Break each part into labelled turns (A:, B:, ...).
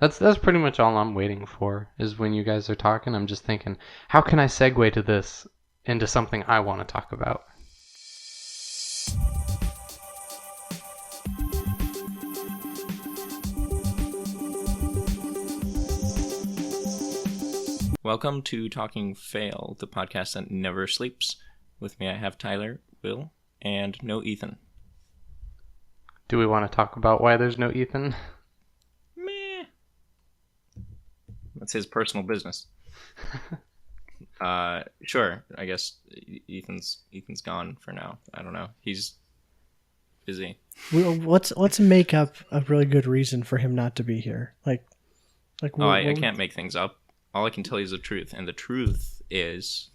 A: That's pretty much all I'm waiting for, is when you guys are talking, I'm just thinking, how can I segue to this into something I want to talk about?
B: Welcome to Talking Fail, the podcast that never sleeps. With me I have Tyler, Will, and no Ethan.
A: Do we want to talk about why there's no Ethan?
B: Meh. That's his personal business. Sure, I guess Ethan's gone for now. I don't know. He's busy.
C: Well, let's make up a really good reason for him not to be here. I
B: can't make things up. All I can tell you is the truth, and the truth is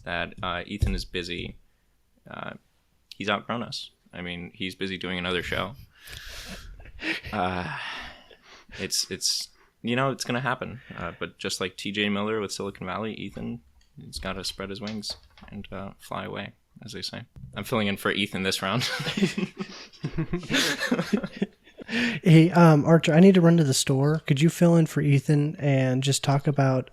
B: that Ethan is busy. He's outgrown us. I mean, he's busy doing another show. It's it's gonna happen. But just like T.J. Miller with Silicon Valley, Ethan, he's got to spread his wings and fly away, as they say. I'm filling in for Ethan this round.
C: Hey, Artur, I need to run to the store. Could you fill in for Ethan and just talk about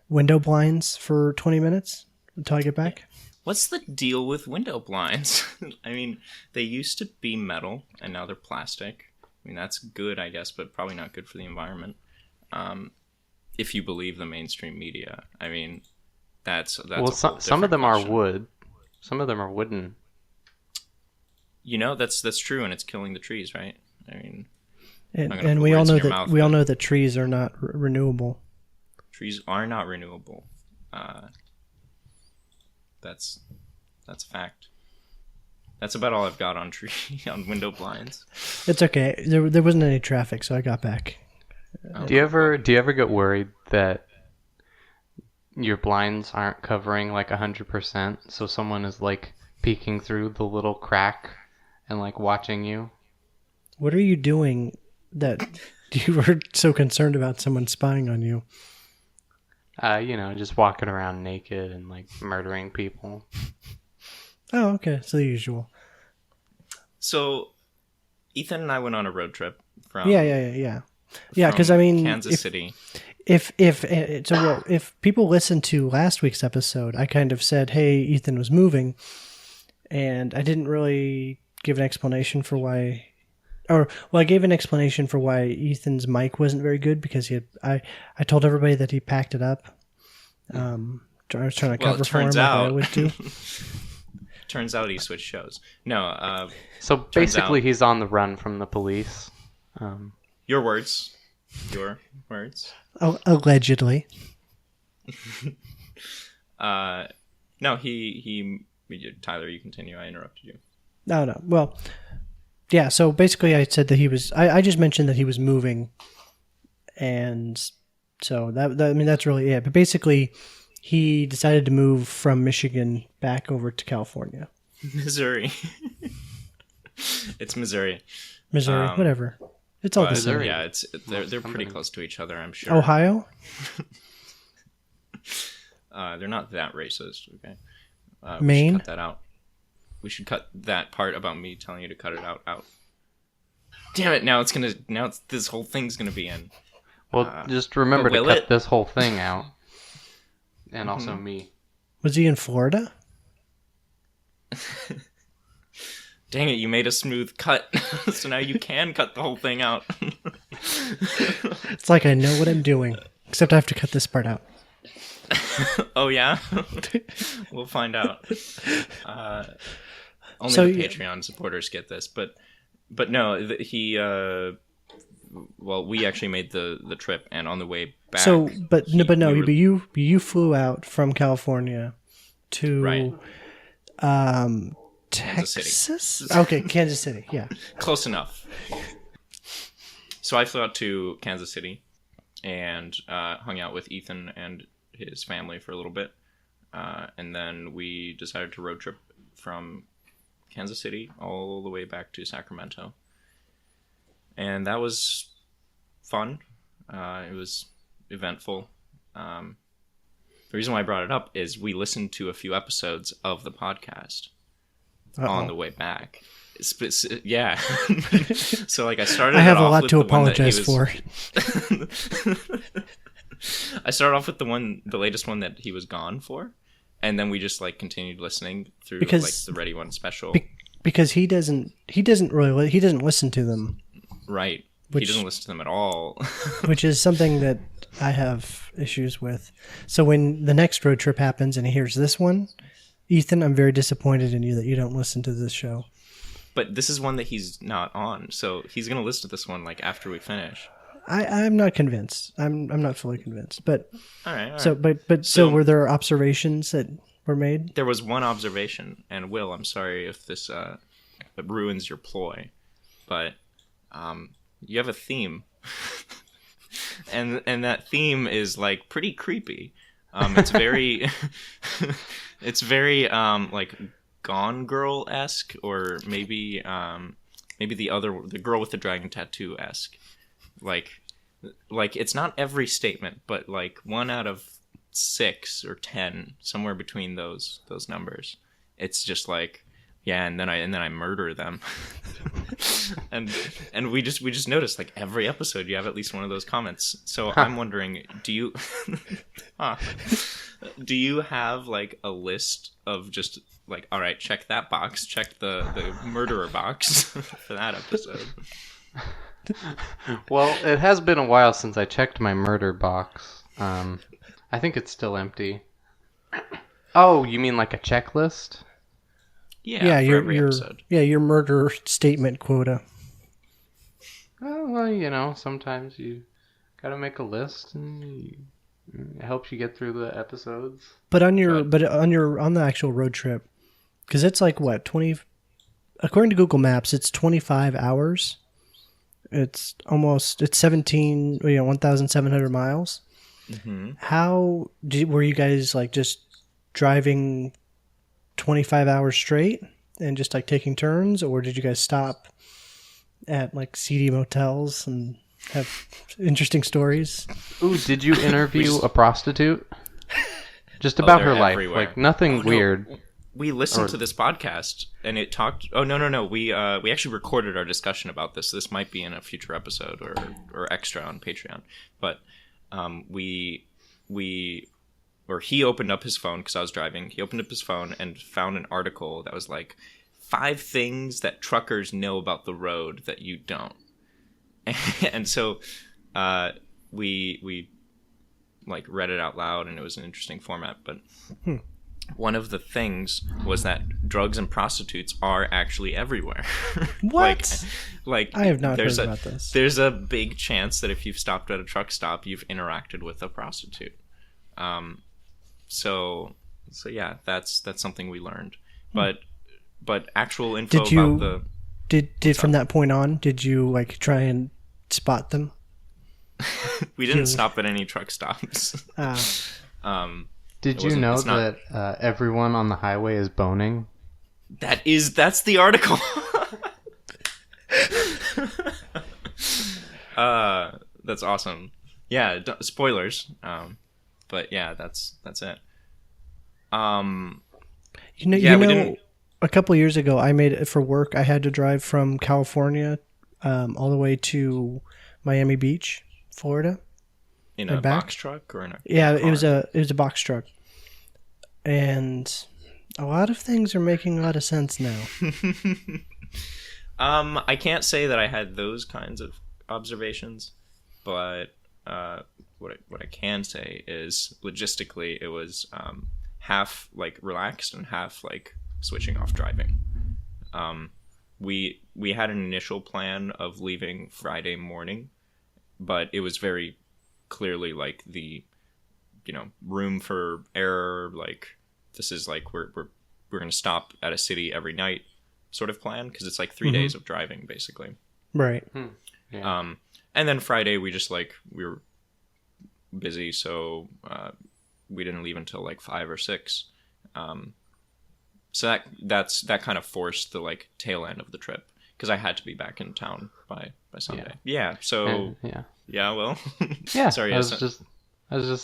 C: window blinds for 20 minutes until I get back?
B: What's the deal with window blinds? I mean, they used to be metal, and now they're plastic. I mean, that's good, I guess, but probably not good for the environment. If you believe the mainstream media. I mean, that's
A: well, some of them question. Are wood. Some of them are wooden.
B: You know, that's true, and it's killing the trees, right? I mean,
C: and we all know that trees are not renewable.
B: Trees are not renewable. That's a fact. That's about all I've got on on window blinds.
C: It's okay. There wasn't any traffic, so I got back.
A: Do you ever get worried that your blinds aren't covering like 100%, so someone is like peeking through the little crack and like watching you?
C: What are you doing that you were so concerned about someone spying on you?
A: Just walking around naked and like murdering people.
C: Oh, okay. So the usual.
B: So Ethan and I went on a road trip from
C: Yeah, because I mean,
B: Kansas City.
C: If people listen to last week's episode, I kind of said, "Hey, Ethan was moving," and I didn't really give an explanation for why. I gave an explanation for why Ethan's mic wasn't very good because I told everybody that he packed it up. I was trying to cover for him like I always do.
B: Turns out he switched shows. No.
A: So basically, he's on the run from the police.
B: Your words.
C: Oh, allegedly.
B: No, he. Tyler, you continue. I interrupted you.
C: No. Well, yeah. So basically, I said that he was. I just mentioned that he was moving, and so that's really it. But basically, he decided to move from Michigan back over to California.
B: Missouri. It's Missouri.
C: Whatever. It's all the same.
B: Yeah, they're pretty close to each other, I'm sure.
C: Ohio?
B: They're not that racist. Okay.
C: Maine?
B: We should cut that out. We should cut that part about me telling you to cut it out. Damn it! Now this whole thing's gonna be in.
A: Well, just remember to cut this whole thing out, and also me.
C: Was he in Florida?
B: Dang it! You made a smooth cut, so now you can cut the whole thing out.
C: It's like I know what I'm doing, except I have to cut this part out.
B: Oh yeah, we'll find out. Only the Patreon supporters get this, but no, he. Well, we actually made the trip, and on the way back.
C: So, but you flew out from California to
B: right.
C: Texas? Okay, Kansas City, yeah.
B: Close enough. So I flew out to Kansas City and hung out with Ethan and his family for a little bit. And then we decided to road trip from Kansas City all the way back to Sacramento. And that was fun. It was eventful. The reason why I brought it up is we listened to a few episodes of the podcast on the way back. Yeah. So like I started.
C: I have
B: it
C: a
B: off
C: lot
B: with
C: to
B: the one that he
C: apologize for.
B: I started off with the latest one that he was gone for, and then we just like continued listening through
C: Because-
B: like the Ready One special.
C: Because he doesn't listen to them,
B: Right.
C: Which-
B: He doesn't listen to them at all.
C: which is something that I have issues with. So when the next road trip happens and he hears this one, Ethan, I'm very disappointed in you that you don't listen to this show.
B: But this is one that he's not on, so he's gonna listen to this one like after we finish.
C: I'm not convinced. I'm not fully convinced. But
B: All right.
C: so so
B: So-
C: were there observations that were made?
B: There was one observation, and Will, I'm sorry if this ruins your ploy, but you have a theme, and that theme is like pretty creepy. It's very, it's very like Gone Girl-esque, or maybe the Girl with the Dragon Tattoo esque. Like it's not every statement, but like 1 out of 6 or 10, somewhere between those numbers. It's just like, yeah, and then I murder them. and we just noticed like every episode you have at least one of those comments. So I'm wondering, do you do you have like a list of just like, all right, check that box, check the murderer box for that episode?
A: Well, it has been a while since I checked my murder box. I think it's still empty. Oh, you mean like a checklist?
B: Yeah, for every
C: your
B: episode.
C: your murder statement quota.
A: Oh, well, sometimes you gotta make a list, and it helps you get through the episodes.
C: But on the actual road trip, because it's like what 20, according to Google Maps, it's 25 hours. It's 1,700 miles.
B: Mm-hmm.
C: How were you guys like just driving 25 hours straight and just like taking turns, or did you guys stop at like seedy motels and have interesting stories?
A: Ooh, did you interview a prostitute? Just about her
B: they're
A: life,
B: everywhere.
A: like nothing weird.
B: We listened to this podcast, and it talked. Oh no! We actually recorded our discussion about this. This might be in a future episode or extra on Patreon. But he opened up his phone because I was driving. He opened up his phone and found an article that was like 5 things that truckers know about the road that you don't. And so we like read it out loud, and it was an interesting format. But one of the things was that drugs and prostitutes are actually everywhere.
C: What?
B: like
C: I have not
B: there's
C: heard about this.
B: There's a big chance that if you've stopped at a truck stop, you've interacted with a prostitute. So yeah, that's something we learned. But actual info
C: Did you-
B: about
C: Did from that point on, did you like try and spot them?
B: we didn't stop at any truck stops.
A: Did you know that everyone on the highway is boning?
B: That's the article. That's awesome. Yeah, spoilers. But yeah, that's it.
C: We
B: didn't.
C: A couple years ago, I made it for work. I had to drive from California all the way to Miami Beach, Florida.
B: In
C: and
B: a
C: back.
B: box truck or in a
C: Yeah,
B: car?
C: it was a box truck, and a lot of things are making a lot of sense now.
B: I can't say that I had those kinds of observations, but what I can say is logistically it was half like relaxed and half like switching off driving. We had an initial plan of leaving Friday morning, but it was very clearly like the room for error, like this is like we're going to stop at a city every night sort of plan, because it's like 3 days of driving basically.
C: Right.
A: Yeah.
B: And then Friday we just like we were busy, so we didn't leave until like 5 or 6. So that kind of forced the like tail end of the trip, because I had to be back in town by Sunday. Yeah. So
A: yeah.
B: yeah. Well.
A: Yeah.
B: Sorry.
A: I was just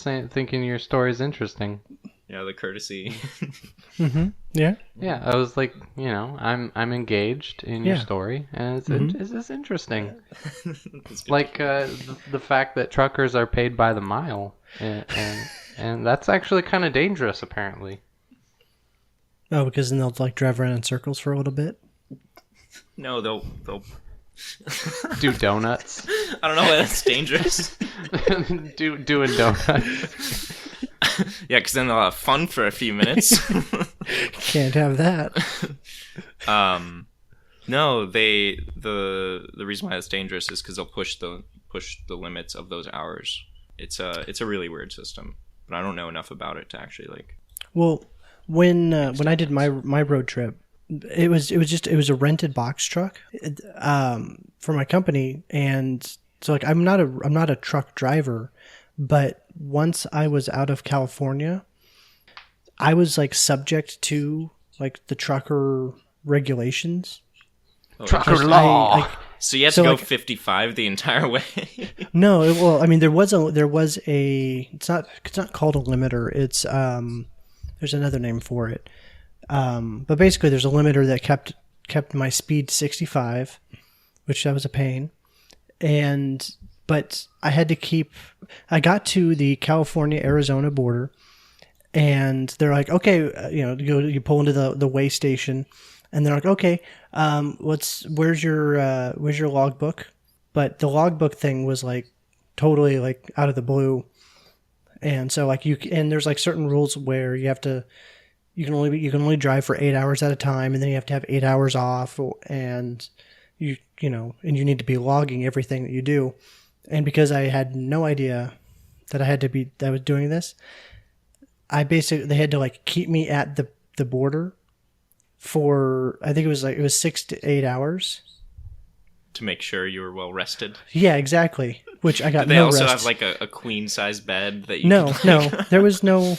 A: thinking your story's interesting.
B: the courtesy.
C: Mm-hmm. Yeah.
A: Yeah, I was like, I'm engaged in your
C: Yeah.
A: story, and it's interesting.
B: That's good.
A: Like the fact that truckers are paid by the mile, and that's actually kind of dangerous, apparently.
C: Oh, because then they'll like drive around in circles for a little bit.
B: No, they'll.
A: Do donuts.
B: I don't know why that's dangerous.
A: Doing donuts.
B: Yeah, because then they'll have fun for a few minutes.
C: Can't have that.
B: No, the reason why it's dangerous is because they'll push the limits of those hours. It's a really weird system, but I don't know enough about it to actually like.
C: Well, when I did my road trip, it was a rented box truck for my company, and so like I'm not a truck driver, but once I was out of California, I was like subject to like the trucker regulations.
A: Trucker
C: Because
A: law.
B: So you have
C: So,
B: to go
C: like-
B: 55 the entire way.
C: No, well, I mean there was a it's not called a limiter. It's there's another name for it. But basically there's a limiter that kept my speed to 65, which that was a pain. But I got to the California Arizona border, and they're like, okay, you pull into the weigh station, and they're like, okay, where's your logbook? But the logbook thing was like totally like out of the blue, and so like there's like certain rules where you can only drive for 8 hours at a time, and then you have to have 8 hours off, and you need to be logging everything that you do. And because I had no idea that I was doing this, they had to like keep me at the border for, I think it was 6 to 8 hours.
B: To make sure you were well rested.
C: Yeah, exactly. Which I got
B: Did they
C: no
B: also
C: rest.
B: have like a queen size bed that you
C: No,
B: could,
C: no,
B: like...
C: there was no.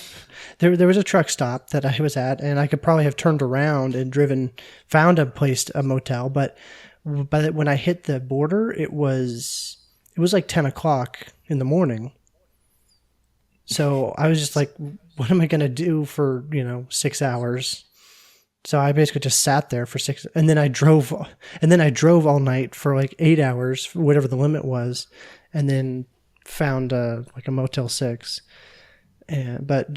C: There was a truck stop that I was at, and I could probably have turned around and found a motel. But when I hit the border, it was like 10 o'clock in the morning. So I was just like, what am I going to do for 6 hours? So I basically just sat there for 6, and then I drove all night for like 8 hours, whatever the limit was, and then found like a Motel 6. But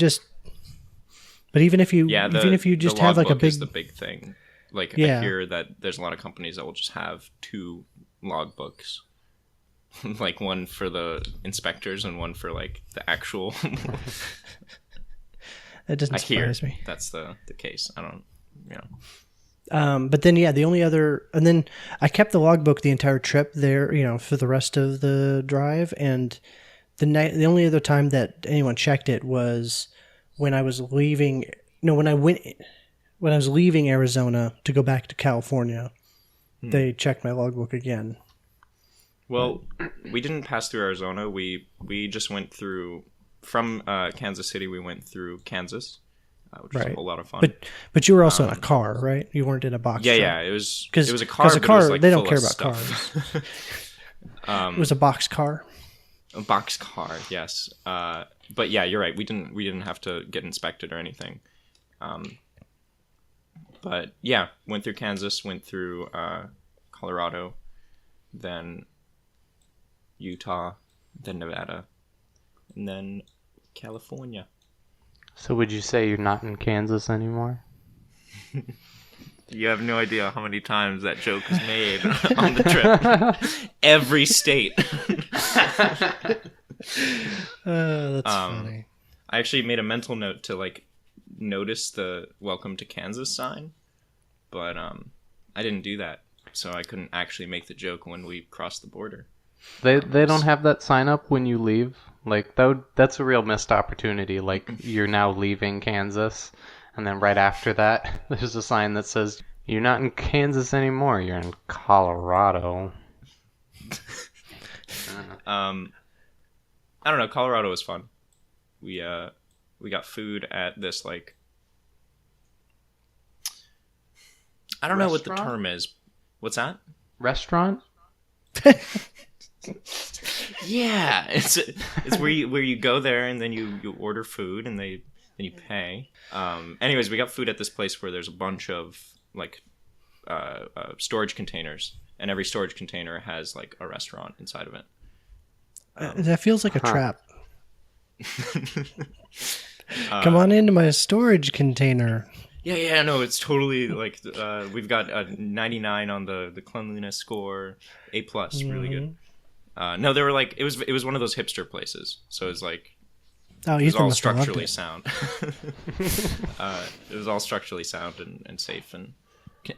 C: even if you just
B: the
C: have like a
B: logbook
C: big,
B: is the big thing. Like
C: Yeah.
B: I hear that there's a lot of companies that will just have 2 logbooks. Like one for the inspectors and one for like the actual.
C: it doesn't
B: I hear
C: surprise me.
B: that's the case. I don't.
C: But then the only other, and then I kept the logbook the entire trip there, for the rest of the drive, and the only other time that anyone checked it was when I was leaving. No, when I was leaving Arizona to go back to California, they checked my logbook again.
B: Well, we didn't pass through Arizona. We just went through from Kansas City. We went through Kansas, which was a
C: Right.
B: whole lot of fun.
C: But you were also in a car, right? You weren't in a box.
B: Yeah,
C: truck.
B: yeah. It was a
C: 'Cause
B: car.
C: a
B: But
C: car,
B: it was, like,
C: they don't
B: full
C: care
B: of
C: about
B: stuff.
C: It was a box car.
B: A box car, yes. But yeah, you're right. We didn't have to get inspected or anything. But yeah, went through Kansas, went through Colorado, then Utah, then Nevada, and then California.
A: So would you say you're not in Kansas anymore?
B: You have no idea how many times that joke was made on the trip. Every state.
C: That's funny.
B: I actually made a mental note to like notice the "Welcome to Kansas" sign, but I didn't do that, so I couldn't actually make the joke when we crossed the border.
A: They don't have that sign up when you leave. Like that's a real missed opportunity. Like you're now leaving Kansas, and then right after that, there's a sign that says you're not in Kansas anymore. You're in Colorado.
B: I don't know. Colorado was fun. We got food at this like I don't know what the
A: Restaurant?
B: term is. What's that?
A: Restaurant?
B: Yeah, it's where you go there and then you order food and they then you pay. Anyways, we got food at this place where there's a bunch of like storage containers, and every storage container has like a restaurant inside of it.
C: That feels like a trap. Come on into my storage container.
B: Yeah, no, it's totally like we've got a 99 on the cleanliness score, A+, really good. No, they were like it was one of those hipster places, so it was like it was all structurally sound. It was all structurally sound and safe and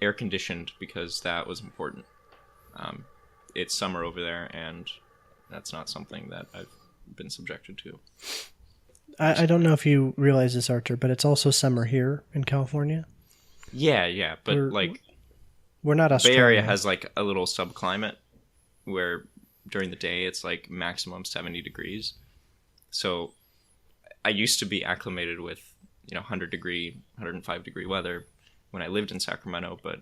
B: air conditioned because that was important. It's summer over there, and that's not something that I've been subjected to.
C: I don't know if you realize this, Artur, but it's also summer here in California.
B: Yeah, but
C: we're not Australia.
B: Bay Area has like a little subclimate where during the day it's like maximum 70 degrees. So I used to be acclimated with 100-degree, 105-degree weather when I lived in Sacramento, but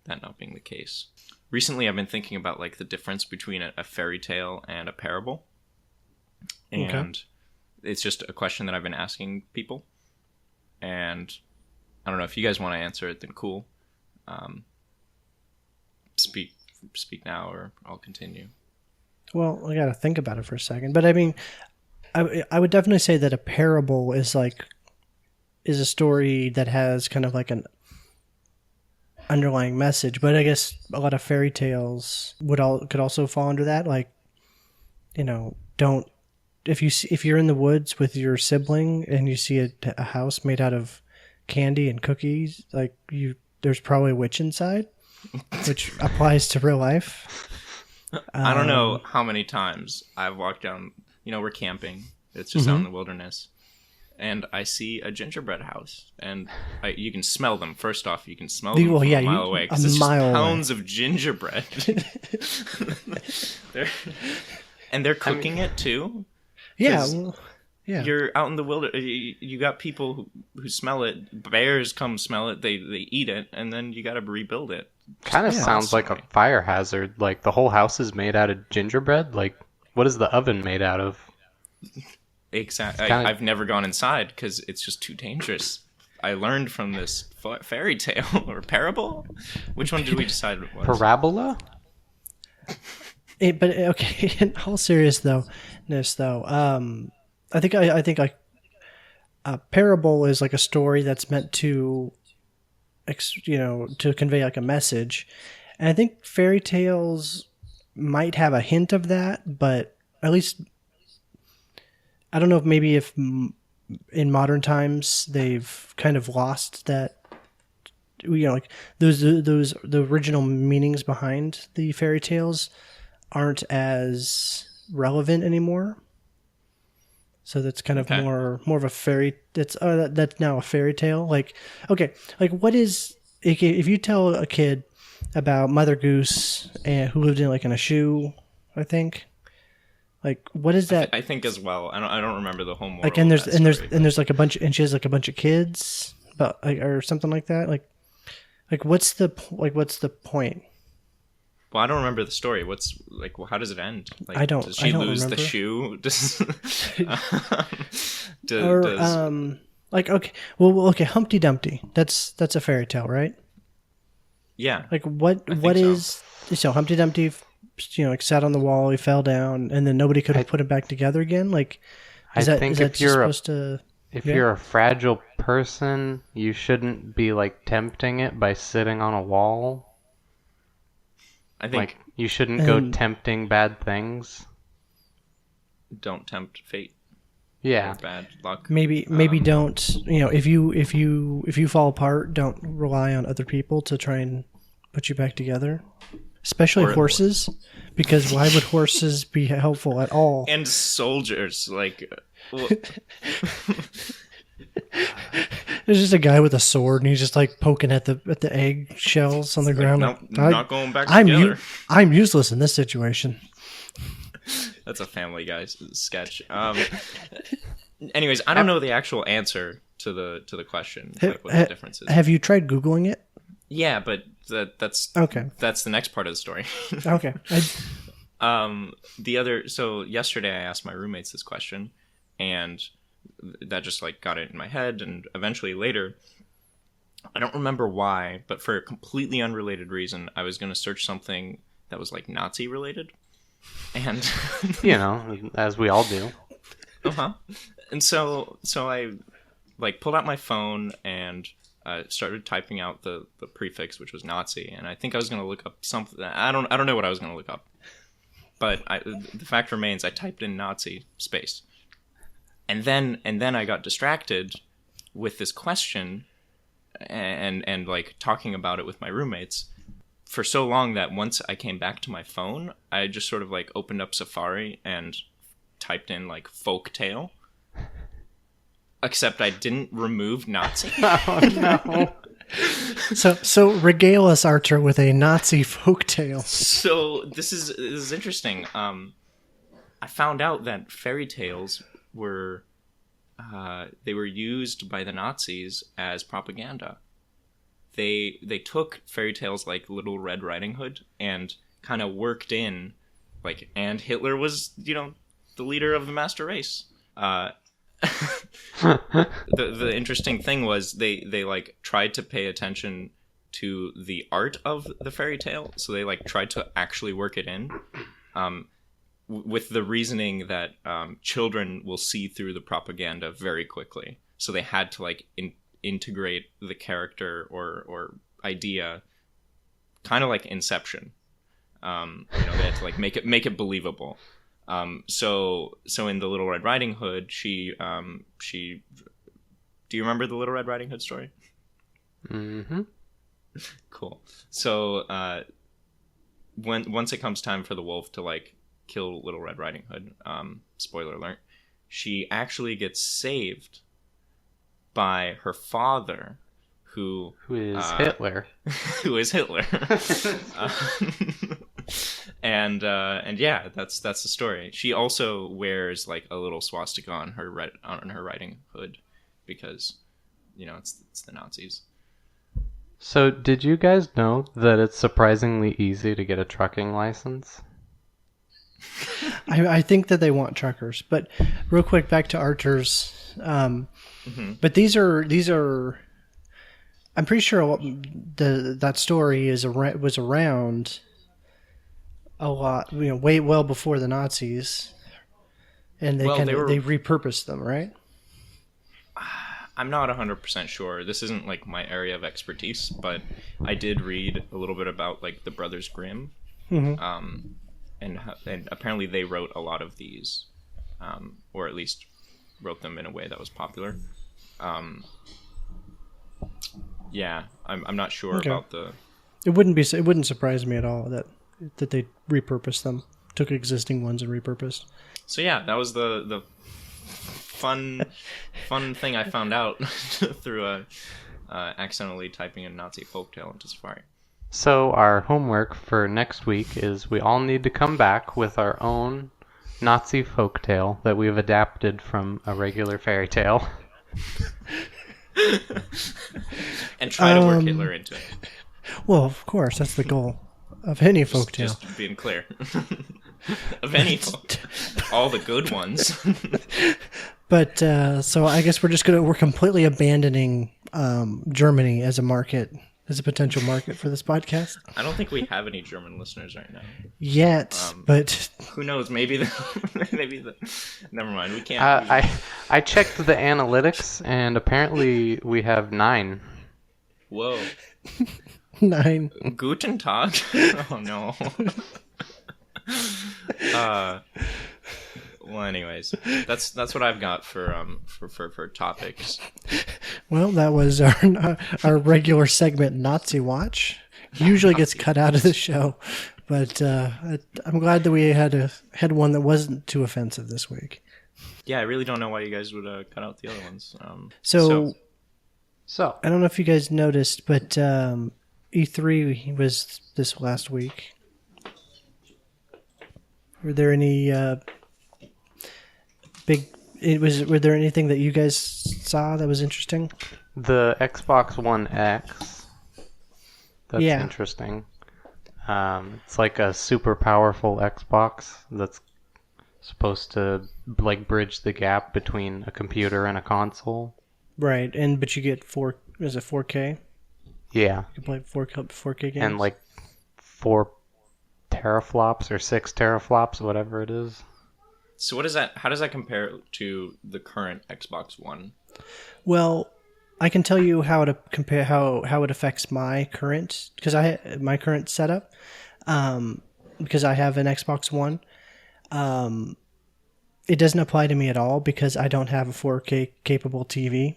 B: that not being the case. Recently, I've been thinking about like the difference between a fairy tale and a parable, and it's just a question that I've been asking people, and I don't know if you guys want to answer it. Then cool. Speak now, or I'll continue.
C: Well, I got to think about it for a second, but I mean, I would definitely say that a parable is a story that has kind of like an underlying message, but I guess a lot of fairy tales could also fall under that. Like, don't if you're in the woods with your sibling and you see a house made out of candy and cookies, like there's probably a witch inside, which applies to real life.
B: I don't know how many times I've walked down. We're camping. It's just out in the wilderness. And I see a gingerbread house, and you can smell them. First off, you can smell them from a mile away because it's just pounds of gingerbread. They're cooking it too.
C: Yeah,
B: You're out in the wilderness. You got people who smell it. Bears come smell it. They eat it, and then you got to rebuild it.
A: Kind of sounds like a fire hazard. Like the whole house is made out of gingerbread. Like, what is the oven made out of?
B: Exactly. I've never gone inside because it's just too dangerous. I learned from this fairy tale or parable. Which one did we decide it was?
A: Parabola?
C: But okay, in all seriousness though, I think like a parable is like a story that's meant to, to convey like a message, and I think fairy tales might have a hint of that, but at least I don't know if in modern times they've kind of lost that, like the original meanings behind the fairy tales aren't as relevant anymore. So that's kind of more of a fairy. That's now a fairy tale. Like, okay, like what is if you tell a kid about Mother Goose who lived in a shoe, I think. Like, what is that?
B: I think as well. I don't remember the whole moral.
C: Like, and there's like a bunch, and she has like a bunch of kids, but or something like that. Like what's the point?
B: Well, I don't remember the story. How does it end? Like, does she lose the shoe?
C: Okay, Humpty Dumpty. That's a fairy tale, right?
B: Yeah.
C: Like what is so Humpty Dumpty? Sat on the wall, he fell down, and then nobody could have put him back together again. Like, if you're a
A: fragile person, you shouldn't be like tempting it by sitting on a wall.
B: I think
A: you shouldn't go tempting bad things.
B: Don't tempt fate.
A: Yeah,
B: bad luck.
C: Maybe don't. If you fall apart, don't rely on other people to try and put you back together. Especially horses, because why would horses be helpful at all?
B: And soldiers,
C: There's just a guy with a sword, and he's just like poking at the egg shells on the ground.
B: Not going back together.
C: I'm useless in this situation.
B: That's a Family Guy sketch. Anyways, I don't know the actual answer to the question. What the difference is.
C: Have you tried Googling it?
B: Yeah, but that's
C: okay.
B: That's the next part of the story.
C: Okay.
B: So yesterday I asked my roommates this question, and that just like got it in my head, and eventually later, I don't remember why, but for a completely unrelated reason, I was going to search something that was like Nazi related, and
A: As we all do.
B: and so I like pulled out my phone and started typing out the prefix, which was Nazi, and I think I was going to look up something. I don't know what I was going to look up, but the fact remains I typed in Nazi space, and then I got distracted with this question and like talking about it with my roommates for so long that once I came back to my phone, I just sort of like opened up Safari and typed in like folk tale. Except I didn't remove Nazi.
A: Oh no.
C: So regale us, Artur, with a Nazi folktale.
B: So this is interesting. I found out that fairy tales were they were used by the Nazis as propaganda. They took fairy tales like Little Red Riding Hood and kind of worked in like, and Hitler was the leader of the master race. The interesting thing was they like tried to pay attention to the art of the fairy tale, so they like tried to actually work it in, with the reasoning that children will see through the propaganda very quickly. So they had to like integrate the character or idea, kind of like Inception. They had to like make it believable. So in the Little Red Riding Hood, she do you remember the Little Red Riding Hood story?
A: Mm-hmm.
B: Cool. So, once it comes time for the wolf to like kill Little Red Riding Hood, spoiler alert, she actually gets saved by her father, who
A: is Hitler.
B: Who is Hitler. And yeah, that's the story. She also wears like a little swastika on her riding hood because it's the Nazis.
A: So did you guys know that it's surprisingly easy to get a trucking license?
C: I think that they want truckers, but real quick back to Artur's. But these are. I'm pretty sure that story was around a lot, way well before the Nazis, and they repurposed them, right?
B: I'm not 100% sure. This isn't like my area of expertise, but I did read a little bit about like the Brothers Grimm, and apparently they wrote a lot of these, or at least wrote them in a way that was popular. Yeah, I'm not sure about the.
C: It wouldn't surprise me at all that they repurposed them, took existing ones and repurposed.
B: So yeah, that was the fun thing I found out through accidentally typing in Nazi folktale into Safari.
A: So our homework for next week is we all need to come back with our own Nazi folktale that we've adapted from a regular fairy tale.
B: And try to work Hitler into it.
C: Well, of course, that's the goal of any folktale.
B: Just being clear. Of any all the good ones.
C: But so I guess we're completely abandoning Germany as a potential market for this podcast.
B: I don't think we have any German listeners right now
C: yet, but
B: who knows? Maybe never mind. We can't.
A: I checked the analytics, and apparently we have 9.
B: Whoa.
C: 9.
B: Guten Tag. Oh no. Well, anyways, that's what I've got for topics.
C: Well, that was our regular segment, Nazi Watch. Usually gets cut out of the show, but I'm glad that we had one that wasn't too offensive this week.
B: Yeah, I really don't know why you guys would cut out the other ones.
C: So I don't know if you guys noticed, but E3 was this last week. Were there any were there anything that you guys saw that was interesting?
A: The Xbox One X. That's interesting. It's like a super powerful Xbox that's supposed to like bridge the gap between a computer and a console.
C: Right, but you get 4K?
A: Yeah,
C: You can play 4K games?
A: and like 4 teraflops or 6 teraflops, whatever it is.
B: So what is that? How does that compare to the current Xbox One?
C: Well, I can tell you how to compare how it affects my current my current setup, because I have an Xbox One. It doesn't apply to me at all because I don't have a 4K capable TV,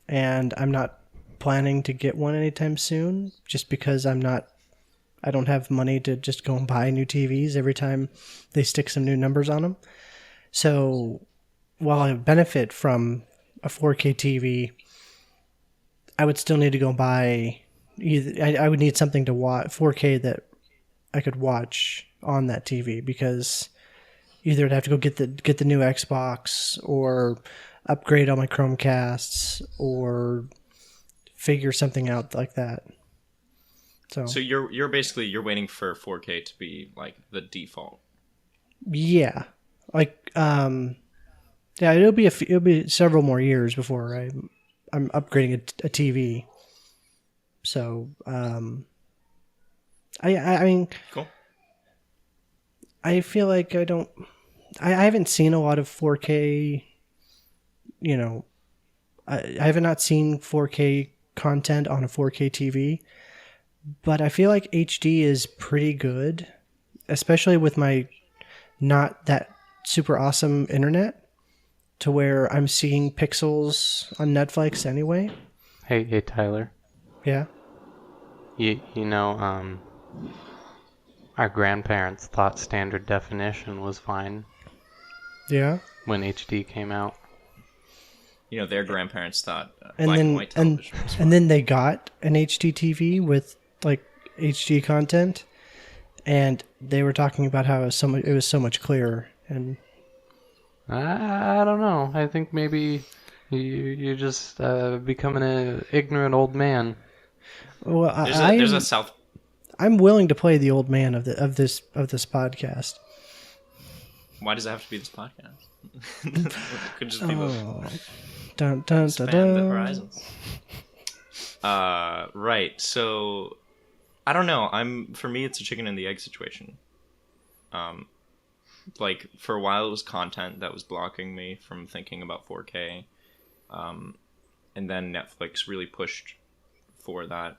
C: and I'm not planning to get one anytime soon. Just because I don't have money to just go and buy new TVs every time they stick some new numbers on them. So while I benefit from a 4K TV, I would still need to go buy I would need something to watch 4K that I could watch on that TV, because either I'd have to go get the new Xbox or upgrade all my Chromecasts or figure something out like that.
B: So you're basically waiting for 4K to be like the default.
C: Yeah. Like yeah, it'll be several more years before I'm upgrading a TV. So I mean,
B: Cool.
C: I feel like I haven't seen a lot of 4K, I have not seen 4K content on a 4K TV, but I feel like HD is pretty good, especially with my not that super awesome internet, to where I'm seeing pixels on Netflix anyway.
A: Hey Tyler.
C: Yeah.
A: You know, our grandparents thought standard definition was fine
C: Yeah.
A: when HD came out.
B: You know, their grandparents thought
C: And
B: black
C: then
B: and white television was fine.
C: and then they got an HD TV with like HD content, and they were talking about how it was so much clearer. And
A: I don't know. I think maybe you're just becoming an ignorant old man.
C: well,
B: There's a South.
C: I'm willing to play the old man of this podcast.
B: Why does it have to be this podcast? It could just be
C: Dun, dun,
B: expand
C: dun,
B: the
C: dun.
B: horizons. Right. So I don't know. For me, it's a chicken and the egg situation. Like for a while, it was content that was blocking me from thinking about 4K, and then Netflix really pushed for that.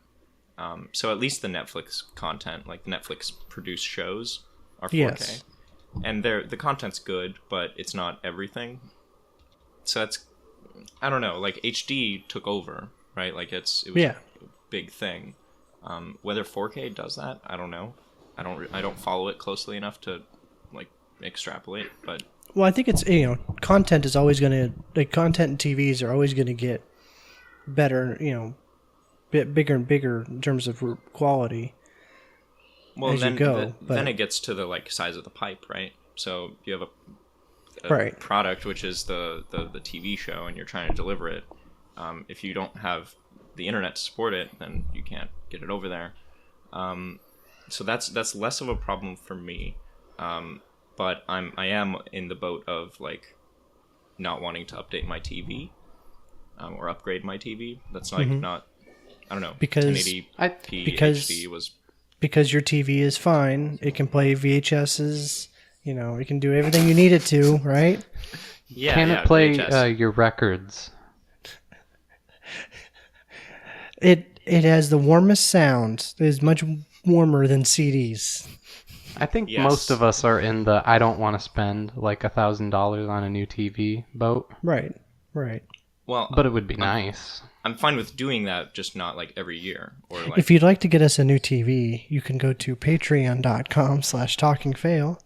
B: So at least the Netflix content, like the Netflix produced shows, are 4K.
C: Yes.
B: And the content's good, but it's not everything. So that's, I don't know, like HD took over, right? Like it was a big thing. Whether 4K does that, I don't know. I don't follow it closely enough to like extrapolate, but
C: Well, I think it's content is always going to content and TVs are always going to get better, bit bigger and bigger in terms of quality.
B: well
C: as
B: then
C: you go,
B: then it gets to the like size of the pipe, right? So you have a
C: Right.
B: product, which is the TV show, and you're trying to deliver it. If you don't have the internet to support it, then you can't get it over there. So that's less of a problem for me. But I am in the boat of like not wanting to update my TV or upgrade my TV. That's like not, I don't know,
C: Because
B: 1080p
C: because
B: HD was.
C: because your TV is fine. It can play VHSs. It can do everything you need it to, right?
B: Yeah,
A: Can
B: yeah,
A: it play
B: VHS.
A: your records?
C: It has the warmest sound. It is much warmer than CDs.
A: I think
B: Yes.
A: most of us are in the I don't want to spend like $1,000 on a new TV boat,
C: Right.
B: Well,
A: but it would be nice.
B: I'm fine with doing that, just not like every year or like.
C: If you'd like to get us a new TV, you can go to patreon.com/talkingfail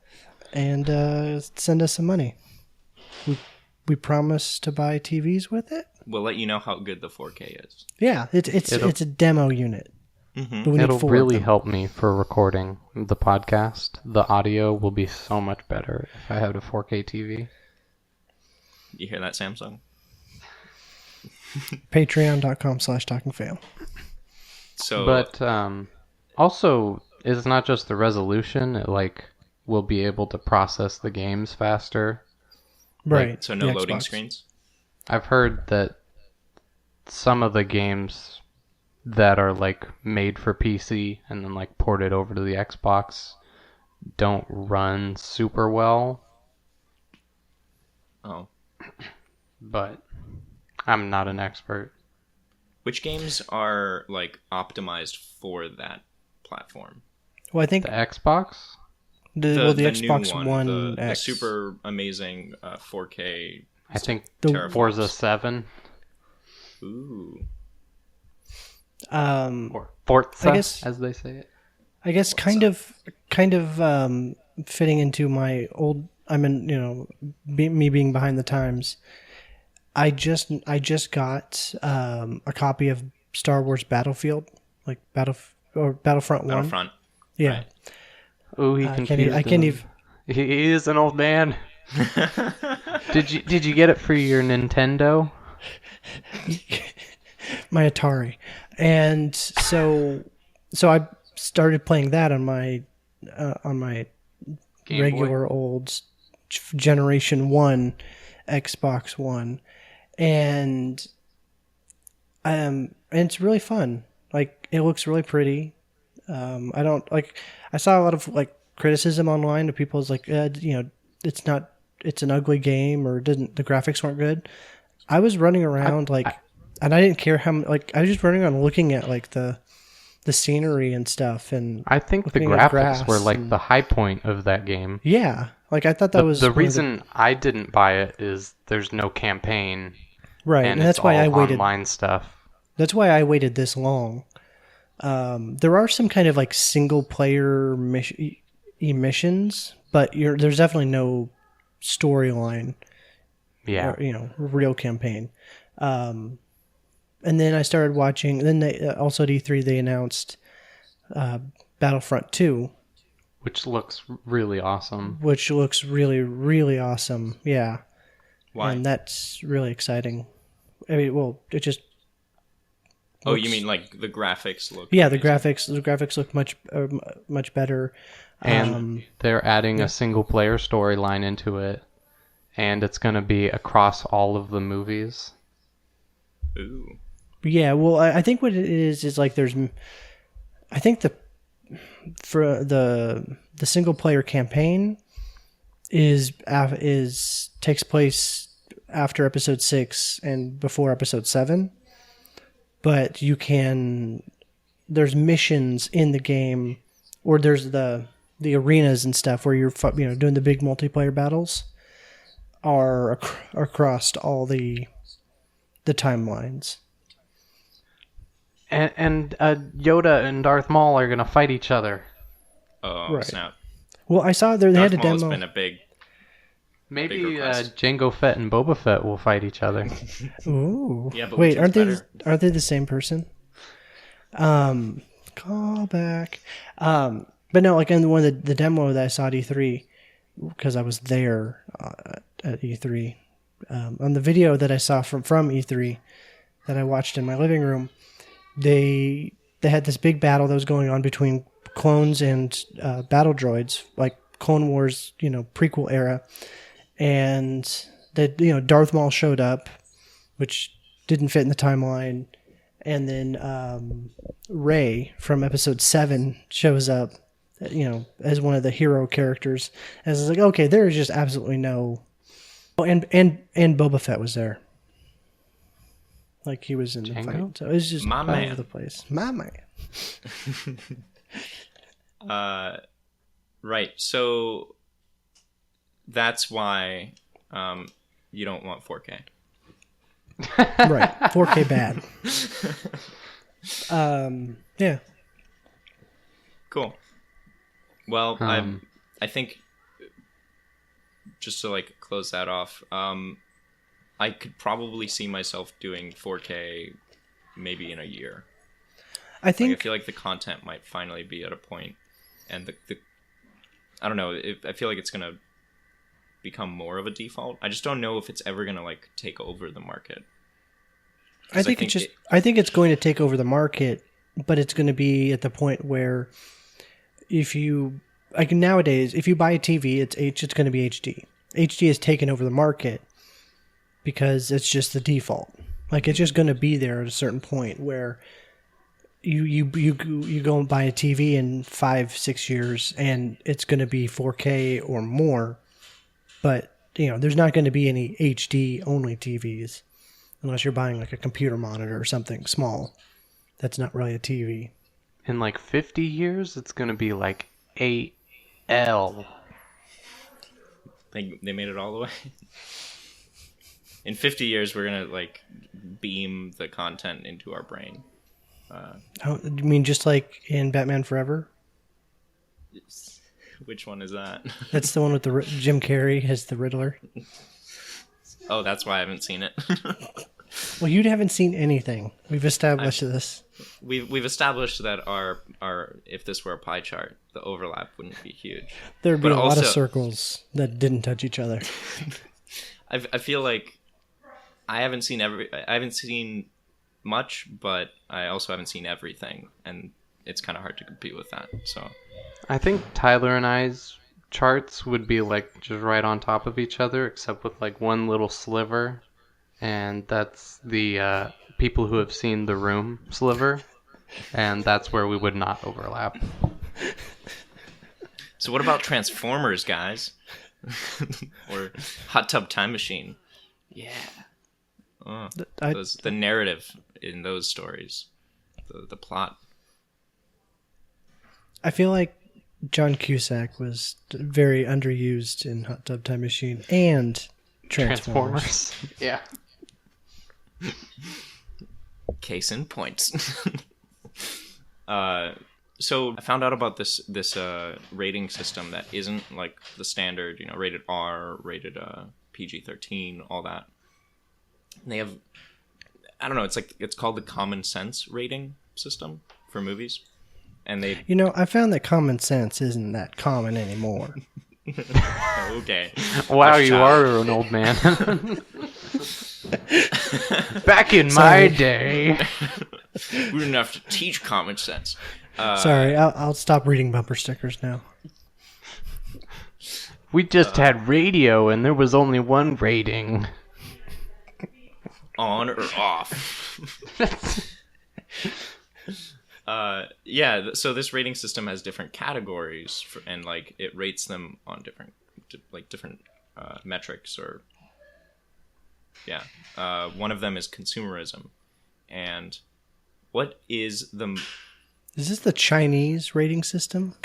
C: and send us some money. We promise to buy TVs with it.
B: We'll let you know how good the 4K is.
C: Yeah, it's a demo unit.
B: Mm-hmm.
C: But we need
A: It'll
C: 4 of
A: really
C: them.
A: help me for recording the podcast. The audio will be so much better if I had a 4K TV.
B: You hear that, Samsung?
C: Patreon.com/talkingfail.
B: So,
A: But also, it's not just the resolution. Like will be able to process the games faster.
C: Right.
B: So no
C: the
B: loading
C: Xbox.
B: screens.
A: I've heard that some of the games that are like made for PC and then like ported over to the Xbox don't run super well,
B: Oh,
A: but I'm not an expert.
B: which games are like optimized for that platform?
C: Well, I think
A: The Xbox?
C: the
B: new
C: Xbox One
B: the
C: X.
B: super amazing 4K.
A: I think
C: The
A: Forza
B: teraflops.
A: 7
B: Ooh,
A: or Forza,
C: I guess-
A: as they say it.
C: I guess kind of fitting into my old. I'm in, me being behind the times. I just got a copy of Star Wars Battlefield, like Battlefront One.
B: Battlefront.
C: Yeah,
B: Right.
A: Oh, he
C: I can't
A: confused
C: I can't
A: him.
C: even.
A: He is an old man. Did you get it for your Nintendo?
C: My Atari, and so I started playing that on my
A: Game Boy?
C: regular old Generation 1 Xbox One, and it's really fun. Like, it looks really pretty. I don't like. I saw a lot of like criticism online of people's like, it's not. It's an ugly game, or didn't the graphics weren't good. I was running around and I didn't care how like I was just running around looking at like the scenery and stuff, and
A: I think the
C: looking at
A: graphics were
C: grass
A: like
C: and-
A: the high point of that game.
C: yeah, like I thought that was
A: The
C: one of
A: reason I didn't buy it is there's no campaign,
C: right,
A: and
C: and that's
A: it's
C: why
A: all
C: I waited.
A: online stuff.
C: That's why I waited this long. There are some kind of like single player missions, but there's definitely no storyline.
A: Yeah,
C: Or, real campaign. And then I started watching. Then they also at E3 they announced Battlefront 2,
A: which looks really awesome.
C: which looks really, really awesome. Yeah,
B: Why?
C: and that's really exciting. I mean, well, it just
B: Oh, you
C: looks-
B: mean like the graphics look?
C: yeah,
B: amazing.
C: the graphics look much better.
A: And they're adding a single player storyline into it, and it's going to be across all of the movies.
B: Ooh.
C: Yeah, well, I think what it is like I think for the single player campaign is takes place after episode 6 and before episode 7, but there's missions in the game, or there's the arenas and stuff where you're doing the big multiplayer battles are across all the timelines.
A: And Yoda and Darth Maul are going to fight each other.
B: Oh,
C: Right.
B: snap.
C: Well, I saw they
B: Darth
C: had a
B: Maul has
C: demo.
B: been a big.
A: Maybe
B: Big request.
A: Jango Fett and Boba Fett will fight each other.
C: Ooh.
B: Yeah, but
C: wait,
B: which
C: aren't
B: one's
C: they aren't they the same person? Call back. But no, like in one of the demo that I saw at E3, because I was there at E3. On the video that I saw from E3 that I watched in my living room, they had this big battle that was going on between clones and battle droids, like Clone Wars, prequel era, and that Darth Maul showed up, which didn't fit in the timeline, and then Rey from Episode 7 shows up, as one of the hero characters. And it's like, okay, there is just absolutely no. Oh, and Boba Fett was there. Like, he was in the
A: Jango?
C: fight. So it was just
B: My
C: all
B: man.
C: over the place. My man.
B: Right. So that's why you don't want 4K.
C: Right. 4K bad. Yeah.
B: Cool. Well,
A: Um,
B: I think just to like close that off, I could probably see myself doing 4K maybe in a year.
C: I
B: Like,
C: think
B: I feel like the content might finally be at a point, and the I don't know. I feel like it's gonna become more of a default. I just don't know if it's ever gonna like take over the market.
C: I think it's going to take over the market, but it's going to be at the point where if you like nowadays, if you buy a TV, it's going to be HD. HD has taken over the market because it's just the default. Like it's just going to be there at a certain point where you go and buy a TV in 5-6 years and it's going to be 4K or more, but there's not going to be any HD only TVs unless you're buying like a computer monitor or something small. That's not really a TV.
A: In like 50 years, it's going to be like 8L.
B: They made it all the way. In 50 years, we're gonna like beam the content into our brain.
C: Oh, you mean just like in Batman Forever?
B: Which one is that?
C: That's the one with the Jim Carrey as the Riddler.
B: Oh, that's why I haven't seen it.
C: Well, you haven't seen anything. We've established this.
B: We've established that our if this were a pie chart, the overlap wouldn't be huge.
C: There'd be
B: But
C: a lot of
B: also-
C: circles that didn't touch each other.
B: I feel like I haven't seen much, but I also haven't seen everything, and it's kind of hard to compete with that. So
A: I think Tyler and I's charts would be like just right on top of each other, except with like one little sliver, and that's the people who have seen The Room sliver, and that's where we would not overlap.
B: So what about Transformers, guys? Or Hot Tub Time Machine? Yeah. Oh, the narrative in those stories, the plot.
C: I feel like John Cusack was very underused in Hot Tub Time Machine and Transformers.
A: Yeah.
B: Case in point. So I found out about this rating system that isn't like the standard, rated R, rated PG-13, all that. And they have, I don't know, it's called the Common Sense rating system for movies, and they.
C: I found that common sense isn't that common anymore.
B: Okay.
A: Wow,
B: Let's
A: you
B: try.
A: are an old man. Back in my day.
B: We didn't have to teach common sense.
C: Sorry, I'll stop reading bumper stickers now.
A: We just had radio and there was only one rating.
B: On or off. Yeah, so this rating system has different categories and like it rates them on different metrics or one of them is consumerism. And what is the
C: Is this the Chinese rating system?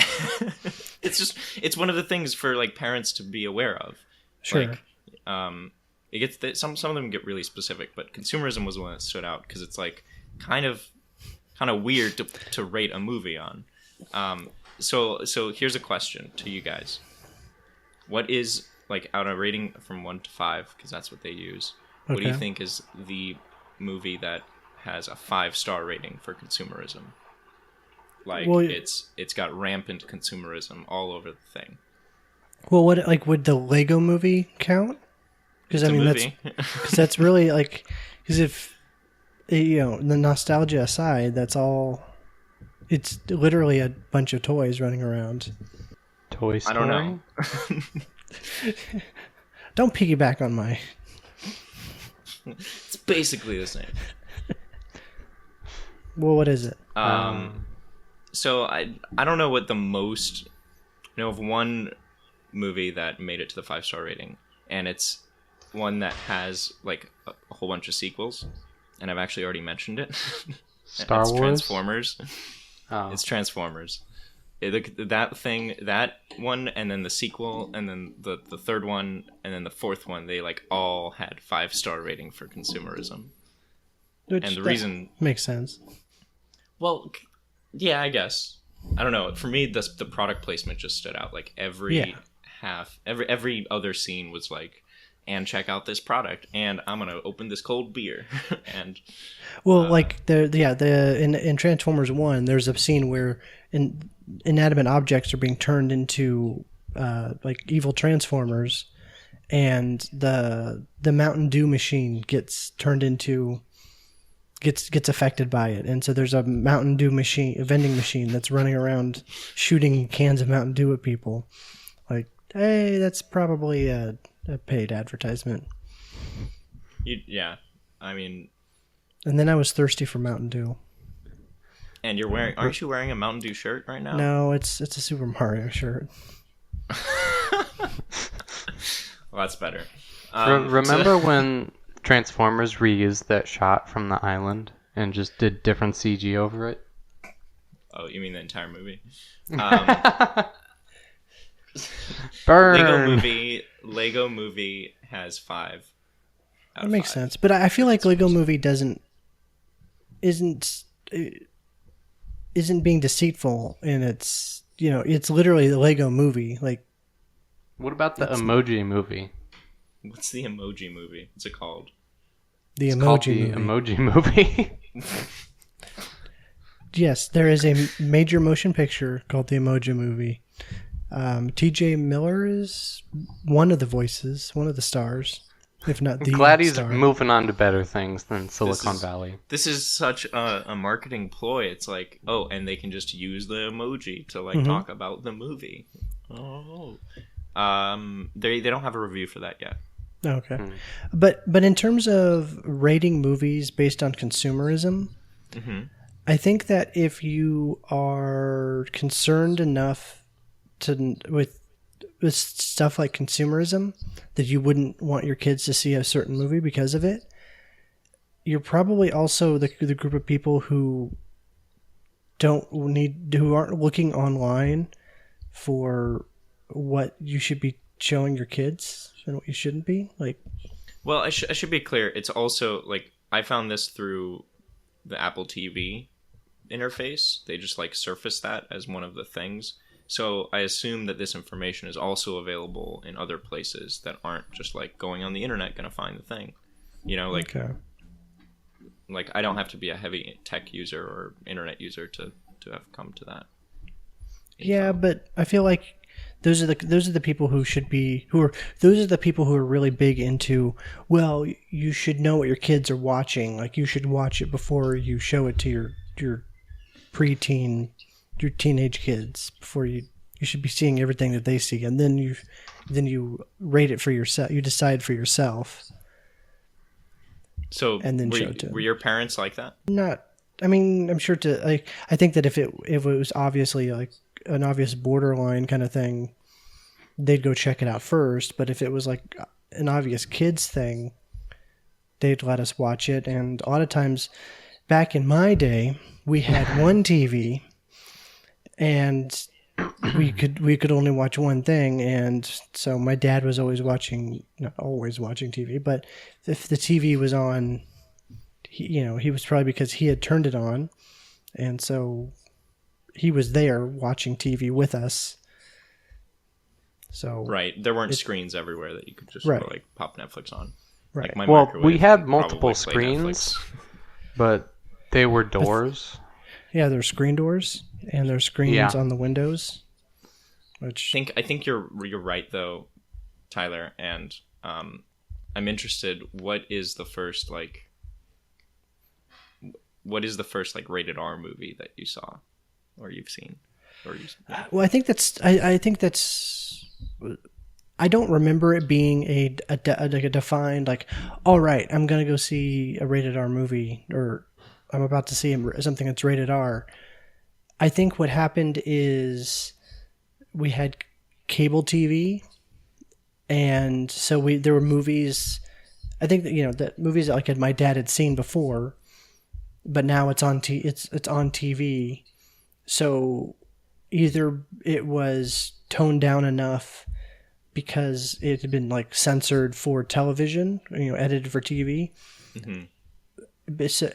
B: it's one of the things for like parents to be aware of.
C: Sure.
B: Like, it gets some of them get really specific, but consumerism was the one that stood out because it's like kind of weird to rate a movie on. So here's a question to you guys: what is like out of a rating from 1 to 5? Because that's what they use. What do you
C: Okay.
B: think is the movie that has a 5-star rating for consumerism? Like
C: Well,
B: it's got rampant consumerism all over the thing.
C: Well, would the Lego Movie count? Because I
B: It's a
C: mean
B: movie.
C: that's really like because if the nostalgia aside, that's all. It's literally a bunch of toys running around.
A: Toy Story?
B: I don't know.
C: Don't piggyback on my.
B: It's basically the same.
C: Well, what is it?
B: So I don't know what the most. I know of one movie that made it to the 5-star rating, and it's one that has like a whole bunch of sequels, and I've actually already mentioned it.
A: Star
B: It's
A: Wars?
B: Transformers.
A: Oh.
B: It's Transformers. That one, and then the sequel, and then the third one, and then the fourth one. They like all had 5-star rating for consumerism.
C: Which
B: And the
C: that
B: reason,
C: makes sense.
B: well, yeah, I guess. I don't know. For me, the product placement just stood out. Like every other scene was like, and check out this product, and I'm gonna open this cold beer, and
C: Well, like in Transformers 1, there's a scene where inanimate objects are being turned into like evil Transformers, and the Mountain Dew machine gets turned into gets affected by it, and so there's a Mountain Dew machine, a vending machine that's running around shooting cans of Mountain Dew at people. Like, hey, that's probably a paid advertisement.
B: Yeah, I mean,
C: And then I was thirsty for Mountain Dew.
B: and aren't you wearing a Mountain Dew shirt right now?
C: No, it's a Super Mario shirt.
B: Well, that's better.
A: Remember when Transformers reused that shot from the island and just did different CG over it?
B: Oh, you mean the entire movie?
A: Burn!
B: Lego Movie has 5.
C: That makes sense, but I feel like Lego Movie isn't being deceitful in its, it's literally the Lego Movie. Like,
A: What about the Emoji Movie?
B: What's the Emoji Movie? What's it called?
C: the
A: It's called
C: Emoji
A: the
C: Movie.
A: Emoji Movie.
C: Yes, there is a major motion picture called the Emoji Movie. T.J. Miller is one of the voices, one of the stars, if not the
A: Glad he's
C: star.
A: moving on to better things than Silicon
B: is-
A: Valley.
B: This is such a marketing ploy. It's like, oh, and they can just use the emoji to like
C: Mhm.
B: talk about the movie. Oh, they don't have a review for that yet.
C: Okay. But in terms of rating movies based on consumerism,
B: Mm-hmm.
C: I think that if you are concerned enough with stuff like consumerism that you wouldn't want your kids to see a certain movie because of it, you're probably also the group of people who aren't looking online for what you should be showing your kids and what you shouldn't be. Like,
B: Well, I should be clear. It's also like I found this through the Apple TV interface. They just like surface that as one of the things. So I assume that this information is also available in other places that aren't just like going on the internet going to find the thing. Like
C: okay.
B: like I don't have to be a heavy tech user or internet user to have come to that.
C: Yeah, but I feel like those are the people who should be those are the people who are really big into, well, you should know what your kids are watching. Like, you should watch it before you show it to your preteen, your teenage kids. Before you should be seeing everything that they see, and then you rate it for yourself. You decide for yourself.
B: So
C: And then show it to
B: were your parents like that?
C: Not, I mean, I'm sure I think that if it was obviously like an obvious borderline kind of thing, they'd go check it out first. But if it was like an obvious kids thing, they'd let us watch it. And a lot of times, back in my day, we had one TV, and we could only watch one thing. And so my dad was always not always watching TV, but if the TV was on, he was probably because he had turned it on, and so he was there watching TV with us. So
B: Right. There weren't screens everywhere that you could just
C: Right.
B: like pop Netflix on.
C: Right.
B: Like my
A: Well,
B: microwave
A: we had
B: could
A: multiple
B: probably play
A: screens,
B: Netflix.
A: but they were doors.
C: yeah, there's screen doors and there's screens
A: Yeah.
C: on the windows. Which
B: I think you're right though, Tyler, and I'm interested. What is the first rated R movie that you saw, or you've seen, or
C: well, I think that's I don't remember it being like a defined like, all right, I'm gonna go see a rated R movie, or I'm about to see something that's rated R. I think what happened is we had cable TV, and so there were movies. I think that that movies that like my dad had seen before, but now it's on it's on TV. So either it was toned down enough because it had been like censored for television, edited for TV.
B: Mhm.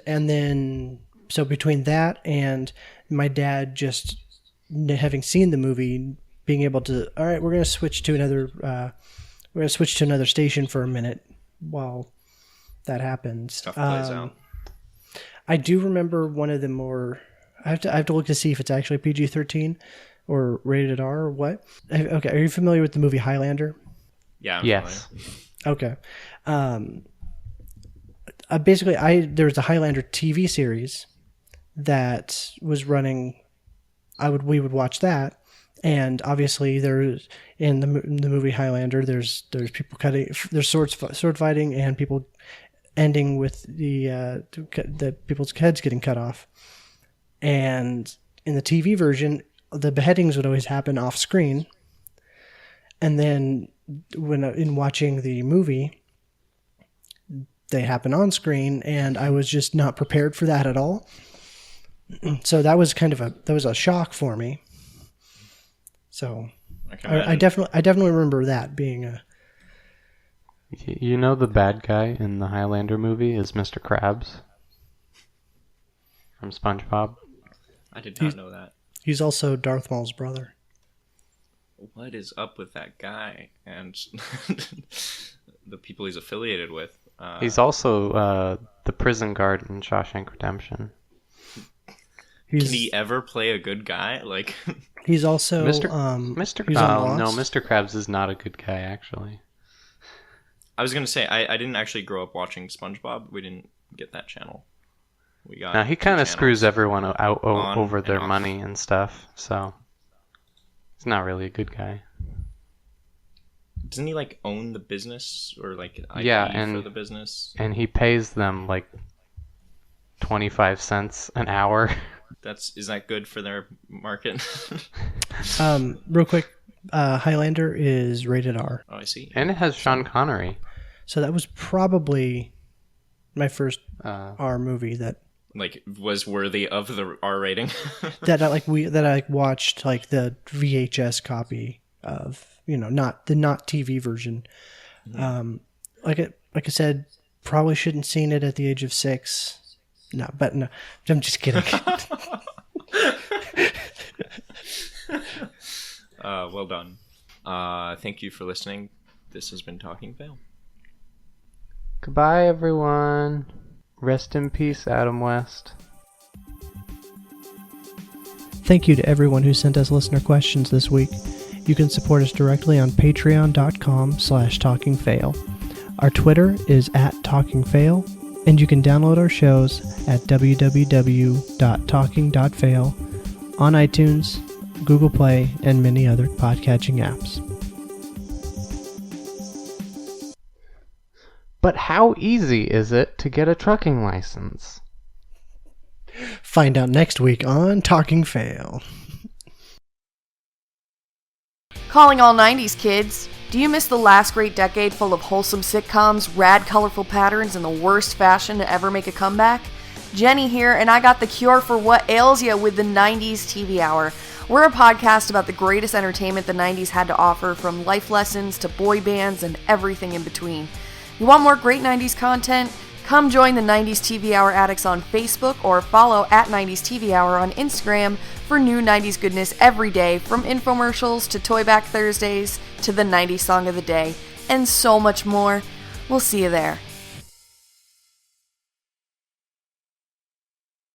C: And then, so between that and my dad just having seen the movie, being able to, all right, we're going to switch to another station for a minute while that happens.
B: Stuff plays out.
C: I do remember one of the more. I have to look to see if it's actually PG-13 or rated R or what. Okay, are you familiar with the movie Highlander?
B: Yeah. I'm
A: Yes.
B: familiar.
C: Okay. basically, there was a Highlander TV series that was running. We would watch that, and obviously there's in the movie Highlander, there's people cutting, there's sword fighting, and people ending with the people's heads getting cut off. And in the TV version, the beheadings would always happen off screen, and then when in watching the movie, they happen on screen, and I was just not prepared for that at all. So that was a shock for me. So I definitely remember that being a.
A: You know, the bad guy in the Highlander movie is Mr. Krabs from SpongeBob.
B: I did not know that.
C: He's also Darth Maul's brother.
B: What is up with that guy and the people he's affiliated with?
A: He's also the prison guard in Shawshank Redemption.
B: Can he ever play a good guy? Like
C: he's also
A: Mr.
C: No,
A: Mr. Krabs is not a good guy, actually.
B: I was gonna say I didn't actually grow up watching SpongeBob. We didn't get that channel. We got.
A: Now he kind of screws everyone out
B: on
A: over their
B: and off.
A: money and stuff, so he's not really a good guy.
B: Doesn't he like own the business or like IP for the business?
A: And he pays them like 25 cents an hour.
B: Is that good for their market?
C: Real quick, Highlander is rated R.
B: Oh, I see.
A: And it has Sean Connery.
C: So that was probably my first R movie that
B: like was worthy of the R rating.
C: that I watched like the VHS copy of, not the TV version.
B: Mm-hmm.
C: Like I said, probably shouldn't seen it at the age of 6. No, I'm just kidding.
B: Well done. Thank you for listening. This has been Talking Fail.
A: Goodbye, everyone. Rest in peace, Adam West.
C: Thank you to everyone who sent us listener questions this week. You can support us directly on patreon.com/talkingfail. Our Twitter is @talkingfail, and you can download our shows at www.talking.fail on iTunes, Google Play, and many other podcatching apps.
A: But how easy is it to get a trucking license?
C: Find out next week on Talking Fail.
D: Calling all 90s kids. Do you miss the last great decade full of wholesome sitcoms, rad colorful patterns, and the worst fashion to ever make a comeback? Jenny here, and I got the cure for what ails ya with the 90s TV Hour. We're a podcast about the greatest entertainment the 90s had to offer, from life lessons to boy bands and everything in between. You want more great 90s content? Come join the 90s TV Hour addicts on Facebook or follow @90s TV Hour on Instagram for new 90s goodness every day, from infomercials to Toy Back Thursdays to the 90s song of the day, and so much more. We'll see you there.